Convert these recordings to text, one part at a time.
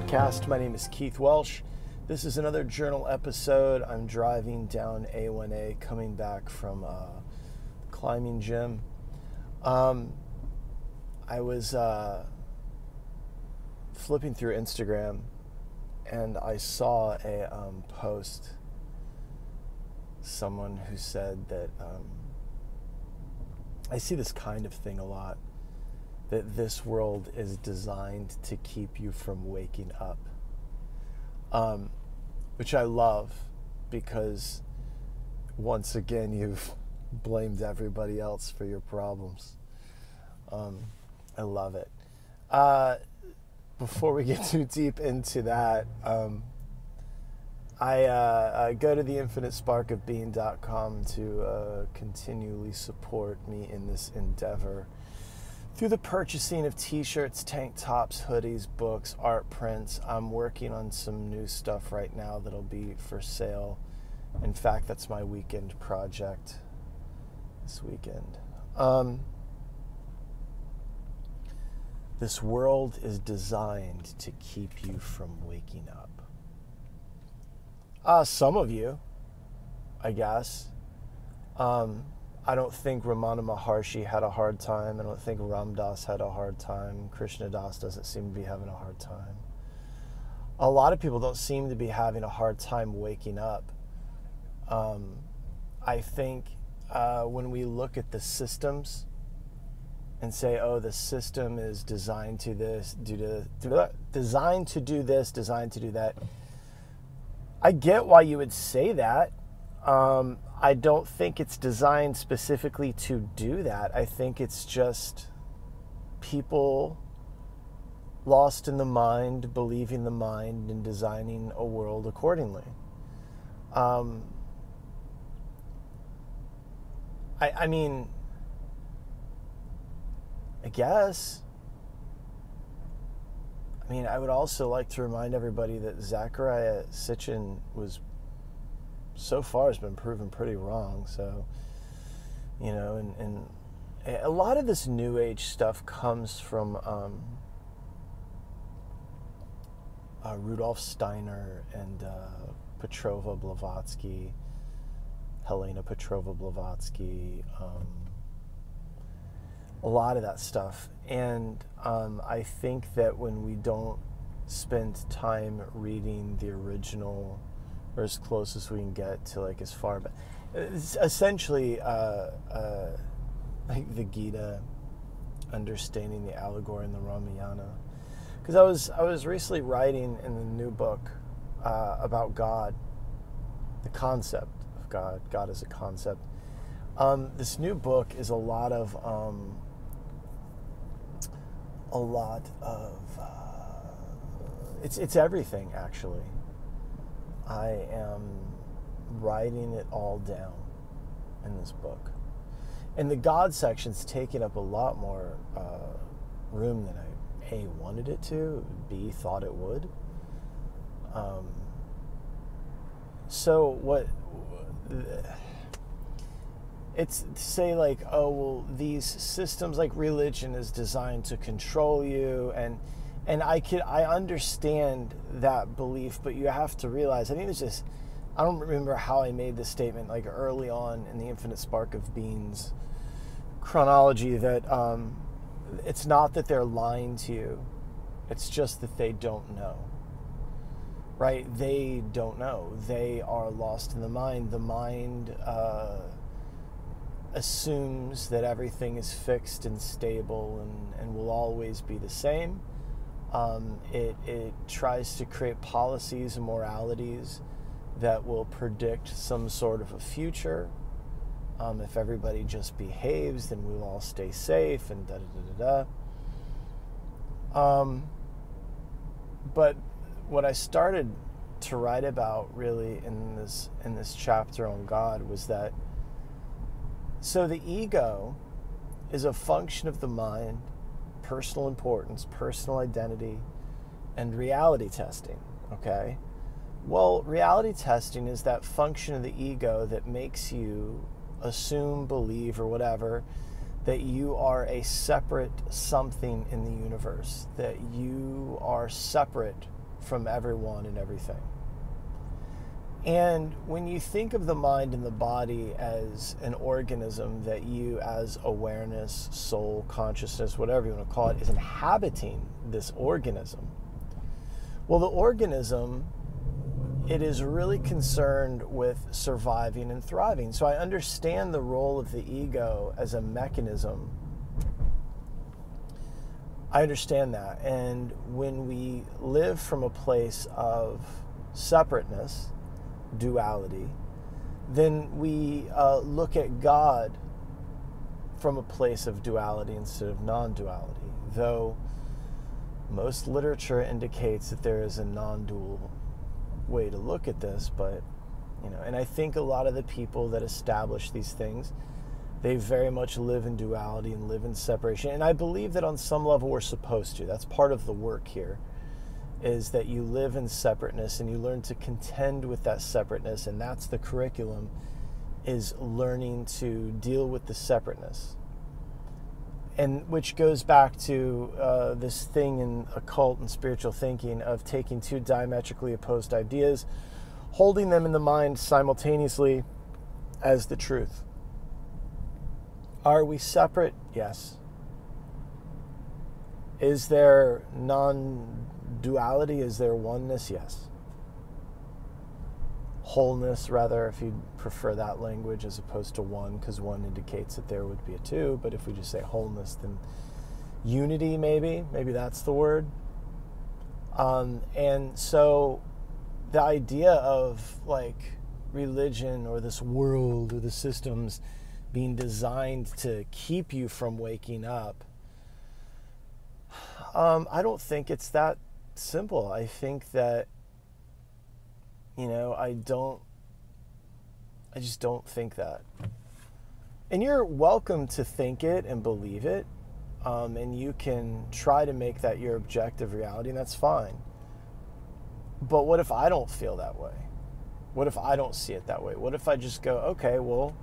podcast. My name is Keith Welsh. This is another journal episode. I'm driving down A1A coming back from the climbing gym. I was flipping through Instagram and I saw a post. Someone who said that I see this kind of thing a lot, that this world is designed to keep you from waking up, which I love, because once again you've blamed everybody else for your problems. I love it. Before we get too deep into that, I go to theinfinitesparkofbeing.com to continually support me in this endeavor through the purchasing of t-shirts, tank tops, hoodies, books, art prints. I'm working on some new stuff right now that'll be for sale. In fact, that's my weekend project this weekend. This world is designed to keep you from waking up. Some of you, I guess. I don't think Ramana Maharshi had a hard time. I don't think Ram Dass had a hard time. Krishna Das doesn't seem to be having a hard time. A lot of people don't seem to be having a hard time waking up. I think when we look at the systems and say, oh, the system is designed to this, designed to do this, designed to do that, I get why you would say that. I don't think it's designed specifically to do that. I think it's just people lost in the mind, believing the mind, and designing a world accordingly. I mean, I guess. I mean, I would also like to remind everybody that Zecharia Sitchin was, so far, has been proven pretty wrong. So, you know, and a lot of this New Age stuff comes from Rudolf Steiner and Petrova Blavatsky, Helena Petrova Blavatsky, a lot of that stuff. And I think that when we don't spend time reading the original, or as close as we can get to, like, as far, but it's essentially like the Gita, understanding the allegory in the Ramayana. Because I was recently writing in the new book about God, the concept of God. God as a concept. This new book is a lot of it's everything, actually. I am writing it all down in this book. And the God section's taking up a lot more room than I, A, wanted it to, B, thought it would. So what... It's to say, like, oh, well, these systems, like religion, is designed to control you, and I understand that belief, but you have to realize, I think it's just, I don't remember how I made this statement, like, early on in the Infinite Spark of Being's chronology, that it's not that they're lying to you, it's just that they don't know, right? They don't know. They are lost in the mind. The mind assumes that everything is fixed and stable and will always be the same. It tries to create policies and moralities that will predict some sort of a future. If everybody just behaves, then we'll all stay safe, and but what I started to write about, really, in this chapter on God, was that, so the ego is a function of the mind, personal importance, personal identity, and reality testing, okay? Well, reality testing is that function of the ego that makes you assume, believe, or whatever, that you are a separate something in the universe, that you are separate from everyone and everything. And when you think of the mind and the body as an organism that you, as awareness, soul, consciousness, whatever you want to call it, is inhabiting this organism. Well, the organism, it is really concerned with surviving and thriving. So I understand the role of the ego as a mechanism. I understand that. And when we live from a place of separateness, duality, then we look at God from a place of duality instead of non-duality. Though most literature indicates that there is a non-dual way to look at this, but and I think a lot of the people that establish these things, they very much live in duality and live in separation. And I believe that on some level we're supposed to. That's part of the work here, is that you live in separateness and you learn to contend with that separateness, and that's the curriculum, is learning to deal with the separateness. And which goes back to this thing in occult and spiritual thinking of taking two diametrically opposed ideas, holding them in the mind simultaneously as the truth. Are we separate? Yes. Is there non-duality? Is there oneness? Yes. Wholeness, rather, if you prefer that language as opposed to one, because one indicates that there would be a two. But if we just say wholeness, then unity, maybe that's the word. And so the idea of like religion or this world or the systems being designed to keep you from waking up, I don't think it's that simple. I think that I just don't think that. And you're welcome to think it and believe it, and you can try to make that your objective reality, and that's fine. But what if I don't feel that way? What if I don't see it that way? What if I just go, okay, well,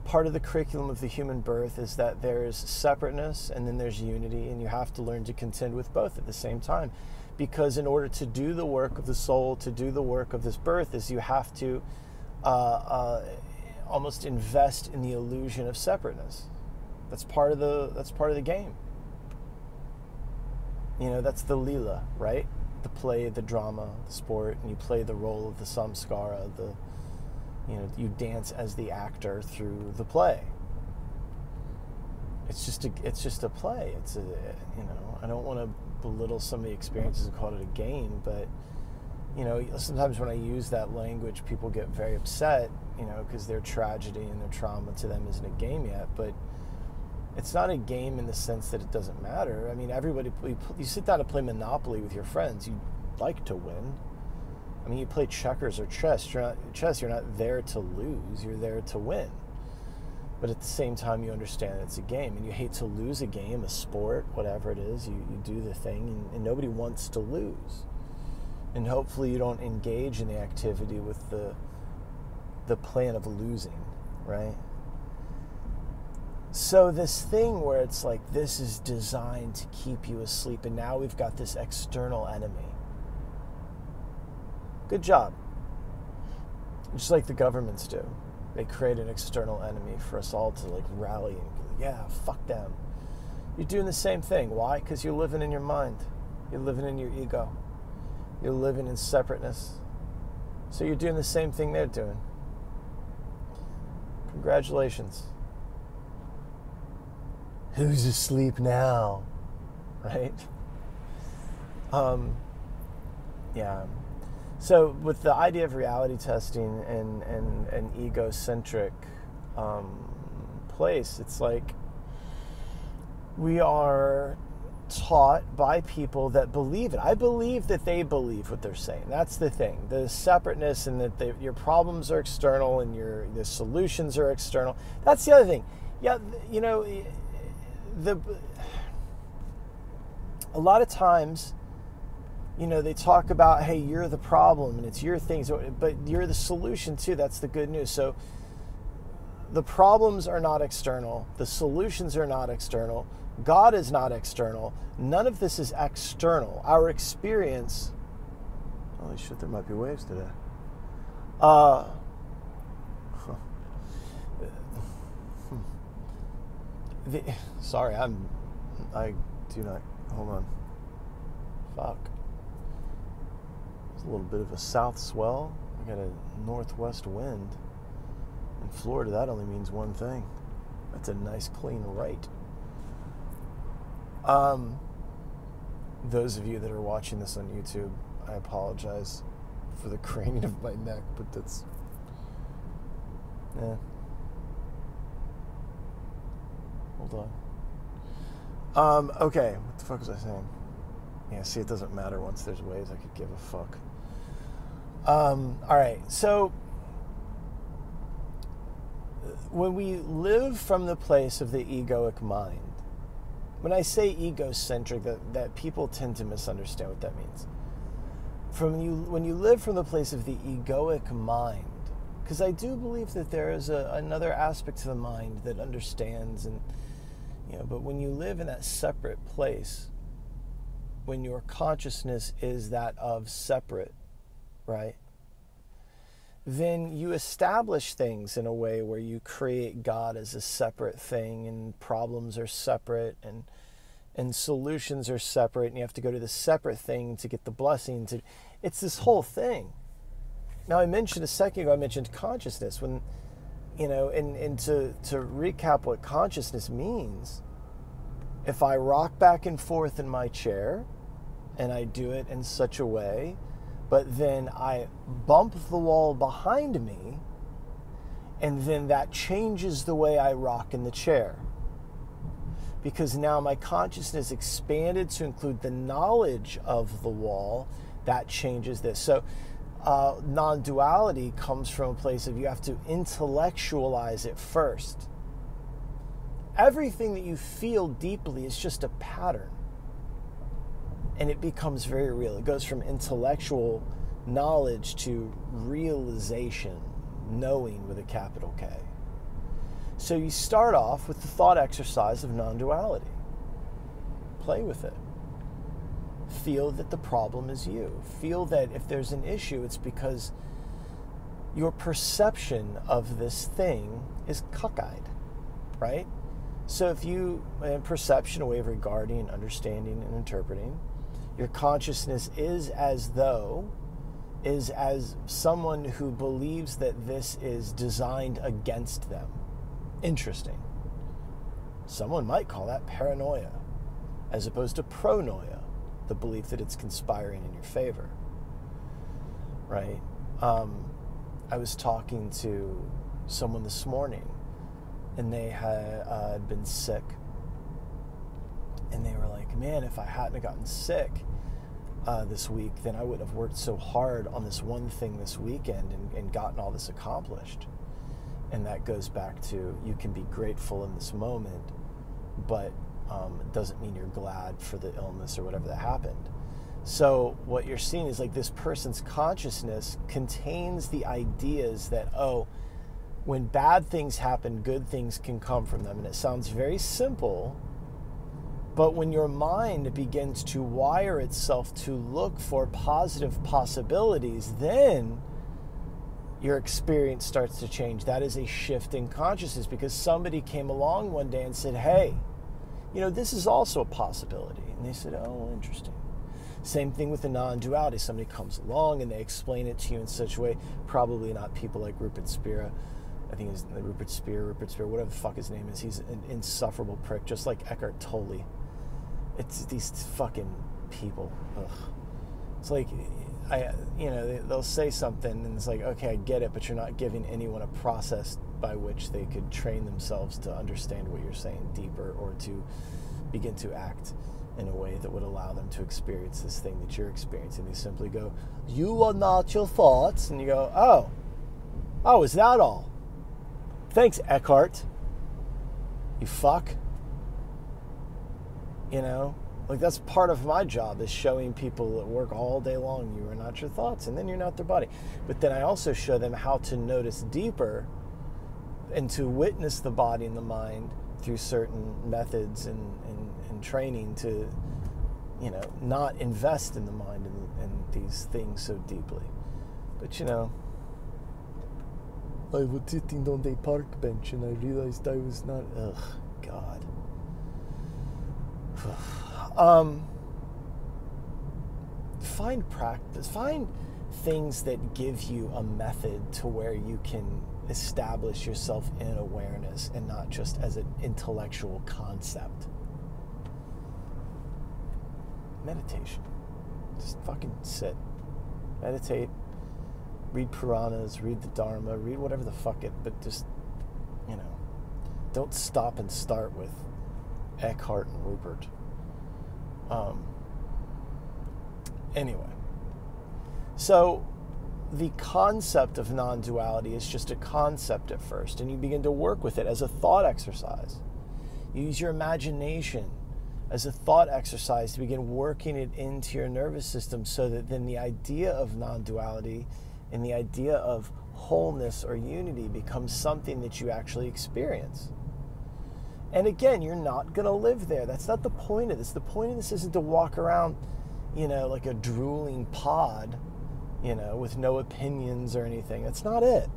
part of the curriculum of the human birth is that there's separateness and then there's unity, and you have to learn to contend with both at the same time. Because in order to do the work of the soul, to do the work of this birth, is you have to almost invest in the illusion of separateness. That's part of the game. That's the lila, right? The play, the drama, the sport, and you play the role of the samskara. You dance as the actor through the play. It's just a play. I don't want to belittle some of the experiences and call it a game, but sometimes when I use that language, people get very upset, because their tragedy and their trauma to them isn't a game yet. But it's not a game in the sense that it doesn't matter. I mean, you sit down and play Monopoly with your friends, you like to win. I mean, you play checkers or chess. You're not there to lose. You're there to win. But at the same time, you understand it's a game, and you hate to lose a game, a sport, whatever it is. You do the thing, and nobody wants to lose. And hopefully, you don't engage in the activity with the plan of losing, right? So this thing where it's like this is designed to keep you asleep, and now we've got this external enemy. Good job. Just like the governments do. They create an external enemy for us all to rally and go, yeah, fuck them. You're doing the same thing. Why? Because you're living in your mind. You're living in your ego. You're living in separateness. So you're doing the same thing they're doing. Congratulations. Who's asleep now? Right? Yeah. So with the idea of reality testing and an egocentric place, it's like we are taught by people that believe it. I believe that they believe what they're saying. That's the thing. The separateness, and that your problems are external and the solutions are external. That's the other thing. Yeah, a lot of times, they talk about, hey, you're the problem and it's your things, but you're the solution too. That's the good news. So the problems are not external. The solutions are not external. God is not external. None of this is external. Our experience Holy shit, there might be waves today. Huh. Sorry, I do not, hold on. Fuck. There's a little bit of a south swell. I got a northwest wind. In Florida, that only means one thing. That's a nice clean right. Those of you that are watching this on YouTube, I apologize for the craning of my neck, but that's, hold on. Okay, what the fuck was I saying? Yeah, see, it doesn't matter once there's waves. I could give a fuck. All right, so when we live from the place of the egoic mind, when I say egocentric, that people tend to misunderstand what that means. When you live from the place of the egoic mind, because I do believe that there is another aspect to the mind that understands, and but when you live in that separate place, when your consciousness is that of separate, right? Then you establish things in a way where you create God as a separate thing, and problems are separate, and solutions are separate, and you have to go to the separate thing to get the blessing. It's this whole thing. Now, I mentioned a second ago, I mentioned consciousness. When, and to recap what consciousness means, if I rock back and forth in my chair, and I do it in such a way, but then I bump the wall behind me, and then that changes the way I rock in the chair. Because now my consciousness expanded to include the knowledge of the wall, that changes this. So non-duality comes from a place of you have to intellectualize it first. Everything that you feel deeply is just a pattern. And it becomes very real. It goes from intellectual knowledge to realization, knowing with a capital K. So you start off with the thought exercise of non-duality. Play with it. Feel that the problem is you. Feel that if there's an issue, it's because your perception of this thing is cockeyed, right? So if you, in perception, a way of regarding, understanding, and interpreting, your consciousness is as someone who believes that this is designed against them. Interesting. Someone might call that paranoia, as opposed to pronoia, the belief that it's conspiring in your favor, right? I was talking to someone this morning, and they had been sick, and they were like, man, if I hadn't gotten sick this week, then I would have worked so hard on this one thing this weekend and gotten all this accomplished. And that goes back to, you can be grateful in this moment, but it doesn't mean you're glad for the illness or whatever that happened. So what you're seeing is like this person's consciousness contains the ideas that, when bad things happen, good things can come from them. And it sounds very simple, but when your mind begins to wire itself to look for positive possibilities, then your experience starts to change. That is a shift in consciousness, because somebody came along one day and said, hey, this is also a possibility. And they said, oh, interesting. Same thing with the non-duality. Somebody comes along and they explain it to you in such a way, probably not people like Rupert Spira. I think it's Rupert Spear, whatever the fuck his name is. He's an insufferable prick, just like Eckhart Tolle. It's these fucking people. Ugh. It's like, they'll say something and it's like, okay, I get it, but you're not giving anyone a process by which they could train themselves to understand what you're saying deeper, or to begin to act in a way that would allow them to experience this thing that you're experiencing. They simply go, you are not your thoughts. And you go, oh, is that all? Thanks, Eckhart. You fuck. Like, that's part of my job, is showing people at work all day long, you are not your thoughts, and then you're not their body. But then I also show them how to notice deeper and to witness the body and the mind through certain methods and training to not invest in the mind and these things so deeply. But I was sitting on the park bench and I realized I was not. Ugh, God. Find practice. Find things that give you a method to where you can establish yourself in awareness and not just as an intellectual concept. Meditation. Just fucking sit. Meditate. Read Puranas, read the Dharma, read whatever the fuck it, but just, don't stop and start with Eckhart and Rupert. Anyway. So, the concept of non-duality is just a concept at first, and you begin to work with it as a thought exercise. You use your imagination as a thought exercise to begin working it into your nervous system so that then the idea of non-duality and the idea of wholeness or unity becomes something that you actually experience. And again, you're not going to live there. That's not the point of this. The point of this isn't to walk around, like a drooling pod, with no opinions or anything. That's not it.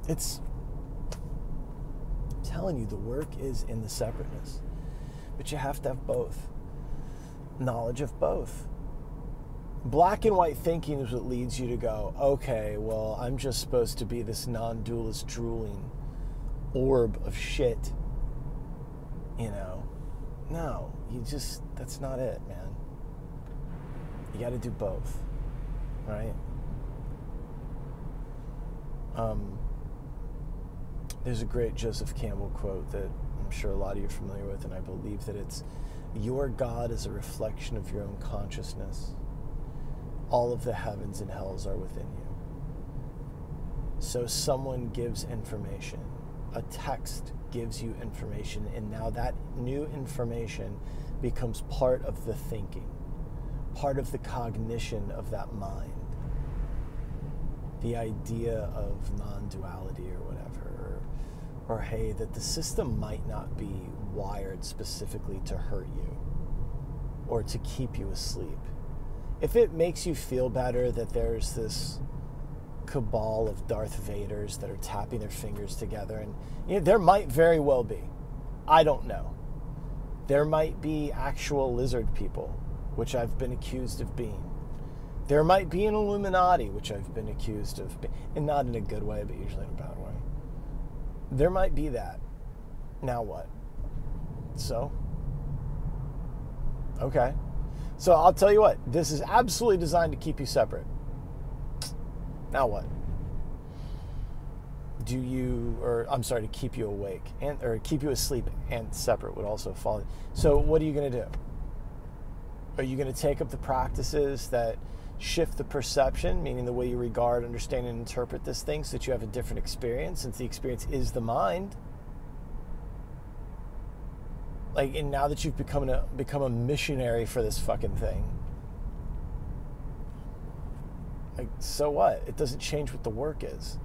I'm telling you, the work is in the separateness. But you have to have both. Knowledge of both. Black and white thinking is what leads you to go, okay, well, I'm just supposed to be this non-dualist drooling orb of shit. No, that's not it, man. You got to do both, right? There's a great Joseph Campbell quote that I'm sure a lot of you are familiar with, and I believe that it's, your God is a reflection of your own consciousness. All of the heavens and hells are within you. So someone gives information. A text gives you information, and now that new information becomes part of the thinking, part of the cognition of that mind. The idea of non-duality or whatever, or hey, that the system might not be wired specifically to hurt you or to keep you asleep. If it makes you feel better that there's this cabal of Darth Vaders that are tapping their fingers together, and there might very well be. I don't know. There might be actual lizard people, which I've been accused of being. There might be an Illuminati, which I've been accused of being, and not in a good way, but usually in a bad way. There might be that. Now what? So? Okay. So I'll tell you what, this is absolutely designed to keep you separate. Now what? To keep you awake, or keep you asleep and separate would also fall. So what are you going to do? Are you going to take up the practices that shift the perception, meaning the way you regard, understand, and interpret this thing so that you have a different experience, since the experience is the mind? And now that you've become a missionary for this fucking thing, so what? It doesn't change what the work is.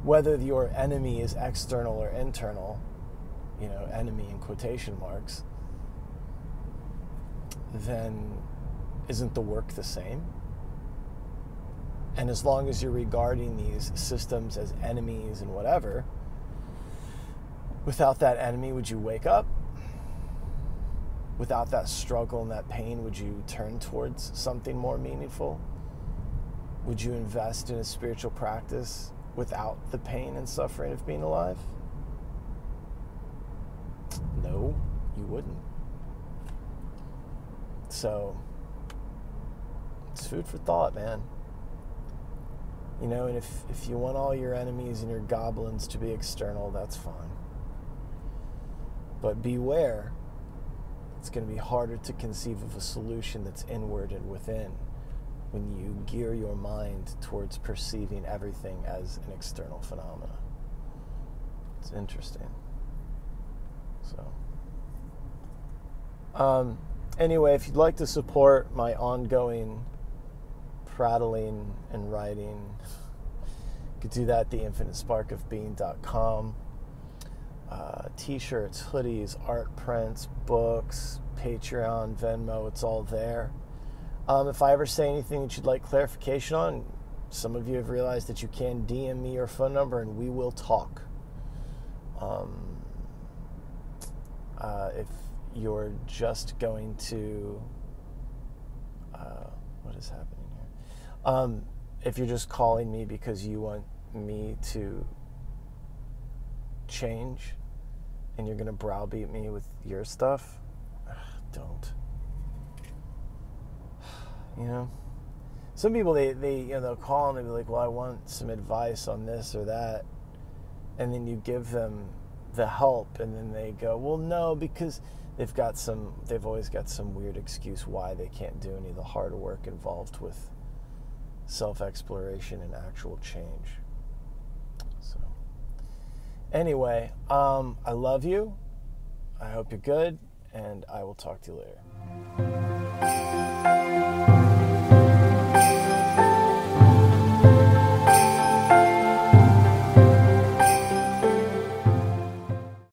Whether your enemy is external or internal, enemy in quotation marks, then isn't the work the same? And as long as you're regarding these systems as enemies and whatever, without that enemy, would you wake up? Without that struggle and that pain, would you turn towards something more meaningful? Would you invest in a spiritual practice without the pain and suffering of being alive? No, you wouldn't. So, it's food for thought, man. And if you want all your enemies and your goblins to be external, that's fine. But beware, it's going to be harder to conceive of a solution that's inward and within when you gear your mind towards perceiving everything as an external phenomena. It's interesting. So, anyway, if you'd like to support my ongoing prattling and writing, you could do that at theinfinitesparkofbeing.com. T-shirts, hoodies, art prints, books, Patreon, Venmo, it's all there. If I ever say anything that you'd like clarification on, some of you have realized that you can DM me your phone number and we will talk. If you're just going to... what is happening here? If you're just calling me because you want me to change and you're going to browbeat me with your stuff, don't. You know? Some people, they'll call and they'll be like, well, I want some advice on this or that. And then you give them the help and then they go, well, no, because they've always got some weird excuse why they can't do any of the hard work involved with self-exploration and actual change. So, anyway, I love you. I hope you're good, and I will talk to you later.